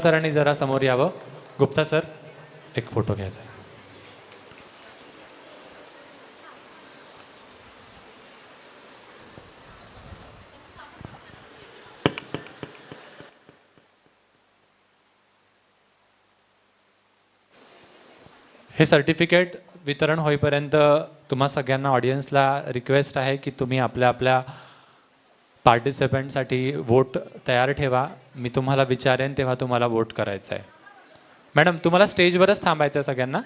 सरांनी जरा समोर यावं. गुप्ता सर, एक फोटो घ्यायचा आहे. हे सर्टिफिकेट वितरण होईपर्यंत तुम्हा सगळ्यांना ऑडियन्सला रिक्वेस्ट आहे की तुम्ही आपल्या आपल्या पार्टिसिपंटसाठी वोट तयार ठेवा. मी तुम्हाला विचारेन तेव्हा तुम्हाला वोट करायचं आहे. मॅडम, तुम्हाला स्टेजवरच थांबायचं आहे सगळ्यांना.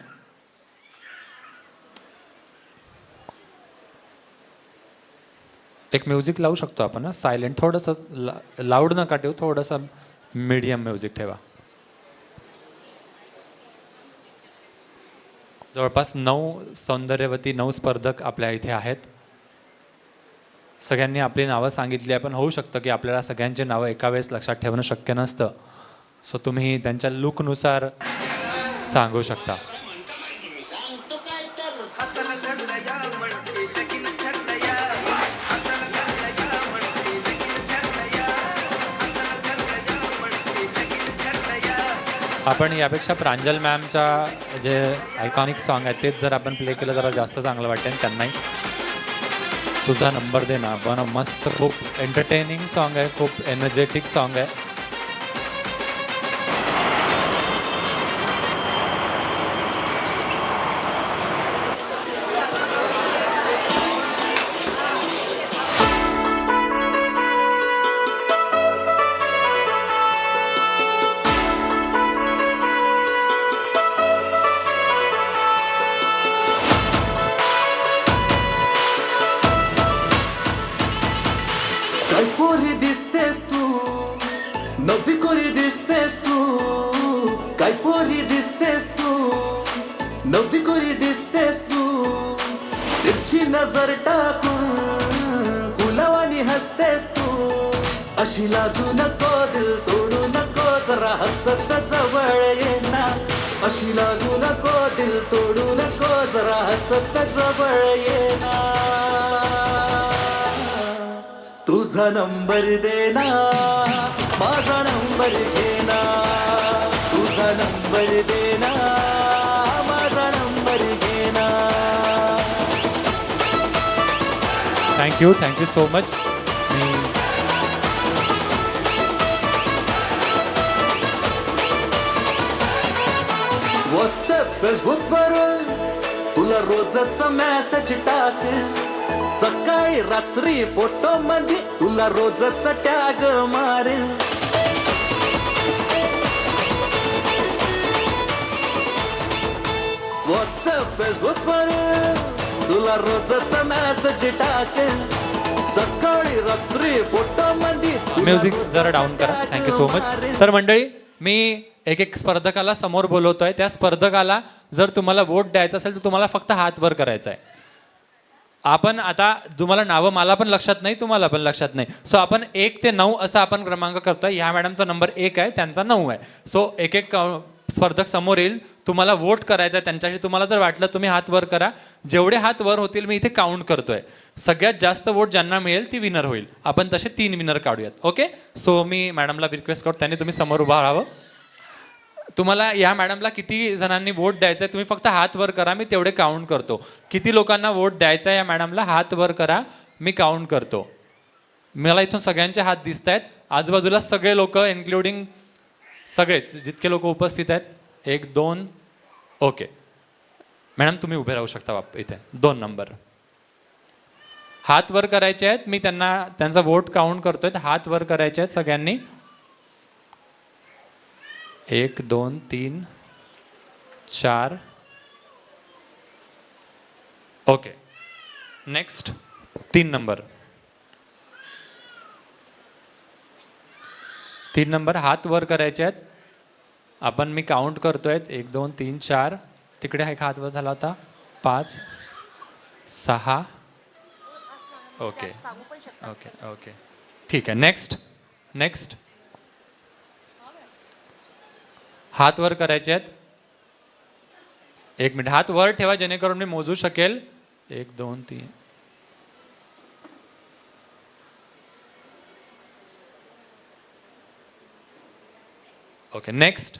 एक म्युझिक लावू शकतो आपण, सायलेंट थोडंसं, लाऊड नका ठेवू, थोडंसं मीडियम म्युझिक ठेवा. जवळपास 9 सौंदर्यवती 9 स्पर्धक आपल्या इथे आहेत. सगळ्यांनी आपली नावं सांगितली आहे, पण होऊ शकतं की आपल्याला सगळ्यांची नावं एका वेळेस लक्षात ठेवणं शक्य नसतं. सो तुम्ही त्यांच्या लुकनुसार सांगू शकता. आपण यापेक्षा प्रांजल मॅमच्या जे आयकॉनिक सॉन्ग आहे तेच जर आपण प्ले केलं जरा जास्त चांगलं वाटेल त्यांनाही. तुझा नंबर दे ना, पण मस्त, खूप एंटरटेनिंग सॉन्ग आहे, खूप एनर्जेटिक सॉन्ग आहे. काय पोरी दिसतेस तू, नवी कोरी दिसतेस तू. काय पोरी दिसतेस तू, नवी कोरी दिसतेस तू. तिरछी नजर टाकून फुलावानी हसतेस तू. अशी लाजू नको, दिल तोडू नको, जरा हसत जवळ ये ना. अशी लाजू नको, दिल तोडू नको, जरा हसत जवळ ये ना. तुझा नंबर दे ना, माझा नंबर घे ना. तुझा नंबर दे ना, माझा नंबर घे ना. Thank you so much. WhatsApp Facebook वरून तुला रोजचा मेसेज टाक. सकाळी रात्री फोटो मध्ये तुला रोजचा टॅग मारेल. व्हॉट्सअप फेसबुक वर तुला रोजचा मेसेज टाकेल. सकाळी रात्री फोटो मध्ये म्युझिक जरा डाऊन करा. Thank you so much. तर मंडळी, मी एक एक स्पर्धकाला समोर बोलवतोय. त्या स्पर्धकाला जर तुम्हाला वोट द्यायचा असेल तर तुम्हाला फक्त हात वर करायचा आहे. आपण आता तुम्हाला नावं मला पण लक्षात नाही, तुम्हाला पण लक्षात नाही. सो आपण 1 ते 9 असा आपण क्रमांक करतोय. ह्या मॅडमचा नंबर 1 आहे, त्यांचा 9 आहे. सो एक एक स्पर्धक समोर येईल, तुम्हाला वोट करायचा आहे त्यांच्याशी. तुम्हाला जर वाटलं तुम्ही हात वर करा. जेवढे हात वर होतील मी इथे काउंट करतोय. सगळ्यात जास्त वोट ज्यांना मिळेल ती विनर होईल. आपण तसे 3 विनर काढूयात. ओके. सो मी मॅडमला रिक्वेस्ट करतो त्यांनी तुम्ही समोर उभा राहावं. तुम्हाला या मॅडमला किती जणांनी वोट द्यायचं आहे तुम्ही फक्त हात वर करा, मी तेवढे काउंट करतो. किती लोकांना वोट द्यायचा आहे या मॅडमला, हात वर करा, मी काउंट करतो. मला इथून सगळ्यांचे हात दिसत आहेत. आजूबाजूला सगळे लोक इन्क्लुडिंग सगळेच जितके लोक उपस्थित आहेत. 1 2. ओके मॅडम, तुम्ही उभे राहू शकता इथे. 2 नंबर हात वर करायचे आहेत. मी त्यांचा वोट काउंट करतोय. हात वर करायचे आहेत सगळ्यांनी. 1 2 3 4. ओके. Next 3 number. 3 नंबर हात वर करायचे आहेत. आपण मी काउंट करतोय. 1 2 3 4. तिकडे एक हात वर झाला होता. 5 6. ओके ओके ओके ठीक आहे. नेक्स्ट हात वर करायचे आहेत. 1 मिनिट हात वर ठेवा जेणेकरून मी मोजू शकेल. 1 2 3. Okay next.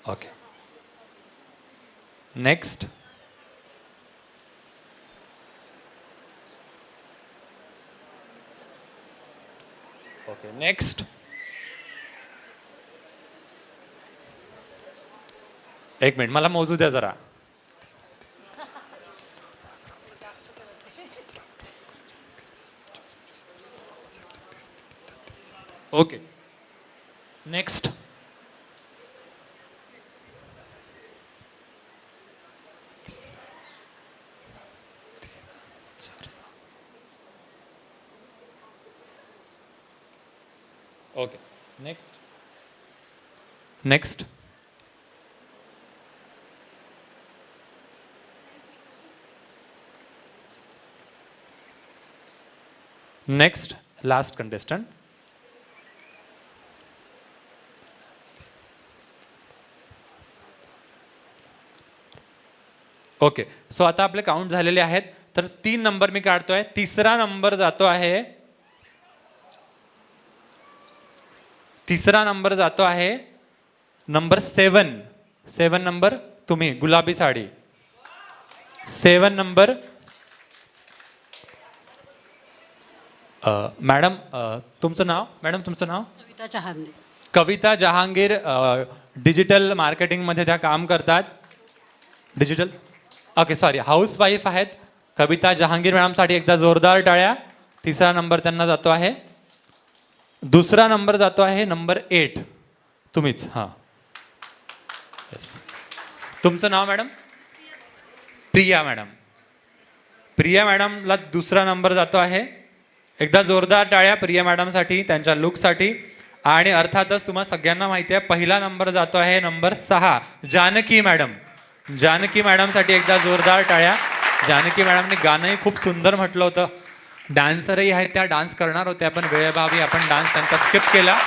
Okay next. Okay next. एक मिनिट मला मोजू द्या जरा. Okay next. Okay next. Next. Next last contestant. Okay so आता आपले काउंट झालेले आहेत. तर 3 नंबर मी काढतोय. तिसरा नंबर जातो आहे. तिसरा नंबर जातो आहे नंबर 7. 7 नंबर तुम्ही गुलाबी साडी. 7 नंबर मॅडम तुमचं नाव. मॅडम तुमचं नाव. कविता चहांदे. कविता जहांगीर. डिजिटल मार्केटिंगमध्ये त्या काम करतात. डिजिटल ओके सॉरी हाऊसवाईफ आहेत. कविता जहांगीर मॅडमसाठी एकदा जोरदार टाळ्या. तिसरा नंबर त्यांना जातो आहे. दुसरा नंबर जातो आहे नंबर 8 तुम्हीच. हां येस. तुमचं नाव मॅडम. प्रिया मॅडम. प्रिया मॅडमला दुसरा नंबर जातो आहे. एकदा जोरदार टाळ्या प्रिया मॅडमसाठी त्यांच्या लुकसाठी. आणि अर्थातच तुम्हाला सगळ्यांना माहिती आहे पहिला नंबर जातो आहे नंबर 6 जानकी मॅडम. जानकी मॅडमसाठी एकदा जोरदार टाळ्या. जानकी मॅडमने गाणंही खूप सुंदर म्हटलं होतं. डान्सरही आहेत त्या डान्स करणार होत्या पण वेळेअभावी आपण डान्स त्यांचा स्किप केला.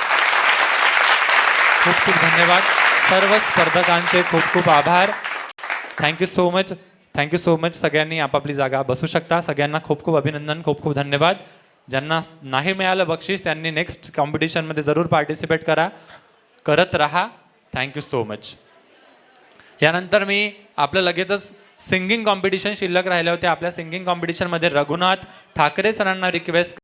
खूप खूप धन्यवाद. सर्व स्पर्धकांचे खूप खूप आभार. Thank you so much. Thank you so much. सगळ्यांनी आपापली जागा बसू शकता. सगळ्यांना खूप खूप अभिनंदन. खूप खूप धन्यवाद. ज्यांना नाही मिळालं बक्षीस त्यांनी नेक्स्ट कॉम्पिटिशनमध्ये जरूर पार्टिसिपेट करत राहा. Thank you so much. यानंतर मी आपलं लगेचच सिंगिंग कॉम्पिटिशन शिल्लक राहिले होते. आपल्या सिंगिंग कॉम्पिटिशनमध्ये रघुनाथ ठाकरे सरांना रिक्वेस्ट